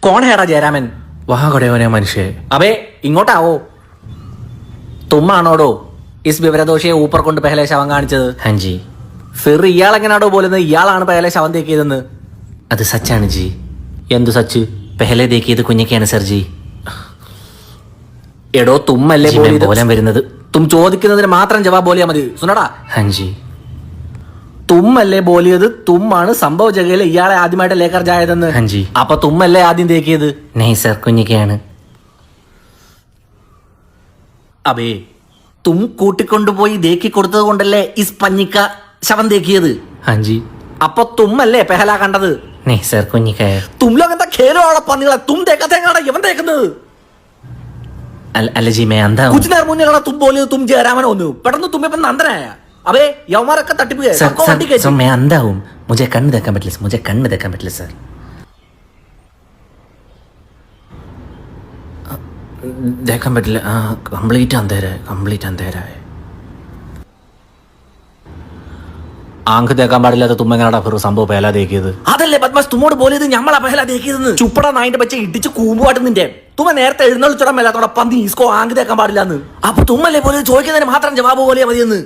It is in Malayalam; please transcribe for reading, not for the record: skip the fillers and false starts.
कौन है रा जयरामन? वहां खड़े होने मनुष्य। अबे ഇങ്ങോട്ടാവോ. തുമ്മാണോടോ ഇസ് വിവരദോഷിയെ ഊപ്പർ കൊണ്ട് പെഹലെ ശവം കാണിച്ചത്? हाँ जी ഫിർ ഇയാൾ എങ്ങനാടോ പോലുന്നത് ഇയാളാണ് പെഹലെ ശവം തേക്കിയതെന്ന്? അത് സച്ചാണ് ജി. എന്തു സച്ച്? പെഹലെ ദേക്കിയത് കുഞ്ഞിക്കാണ് സർ ജി. എടോ തുമ്മല്ലേ ജി, मैं ബോലിയത്? बोलन വരുന്നത്. തും ചോദിക്കുന്നതിന് മാത്രം ജവാബ് ബോലിയാ മതി. സുനടാ, हाँ जी തുമ്മല്ലേ ബോലിയത്? തുമ്മാണ് സംഭവ ജഗയിൽ ഇയാളെ ആദ്യമായിട്ട് ലേക്കർ ജായതെന്ന്. हाँ जी അപ്പൊ തുമ്മല്ലേ ആദ്യം തേക്കിയത്? नहीं सर കുഞ്ഞിക്കയാണ്. അബേ, തും കൂട്ടിക്കൊണ്ടുപോയി ദേക്കി കൊടുത്തത് കൊണ്ടല്ലേ ഇസ് പഞ്ഞിക്ക ശവം തേക്കിയത്? हाँ जी അപ്പൊ തുമ്മല്ലേ പെഹല കണ്ടത്? नहीं सर കുഞ്ഞിക്കയ. തും ലോग എന്താ ഖേലോള പന്നികളെ? തും തേക്കാത്തേങ്ങാണ് ഇവൻ തേക്കുന്നത്. അല്ല ജി मैं अंधा हूं. കുछ നേരം മുന്നേ കാണാ തും ബോലിയത് തും ജയരാമൻ ഒന്നു. പെട്ടെന്ന് തുമ്മിപ്പം നന്ദനായ. അബേ, യവന്മാരൊക്കെ തട്ടിപ്പ് सर सर मैं अंधा हूं. मुझे കണ്ണ് देखക്കാൻ പറ്റില്ല. मुझे കണ്ണ് देखക്കാൻ പറ്റില്ല सर. देखക്കാൻ പറ്റില്ല. കംപ്ലീറ്റ് അന്ധേര है. ആങ്ക് തേക്കാൻ പാടില്ലാത്ത തുമ്മെങ്ങാടാ ഫിറു സംഭവം പേല തേക്കിയത്? അതല്ലേ ബദ്മാസ്, തുമ്മോട് പോലിയത് ഞമ്മളാ പേല തേക്കിയതെന്ന്. ചുപ്പട നായിന്റെ പച്ച ഇടിച്ച് കൂമ്പുപാട്ട് നിന്റെ. തുമ്മ നേരത്തെ എഴുന്നള്ളിച്ചോടാൻ മേലാത്തോടെ പന്തി ഈസ്കോ ആങ്ക് തേക്കാൻ പാടില്ലാന്ന്. അപ്പൊ തുമ്മല്ലേ പോലെ ചോദിക്കുന്നതിന് മാത്രം ജവാബ് പോലെയാ മതിയെന്ന്.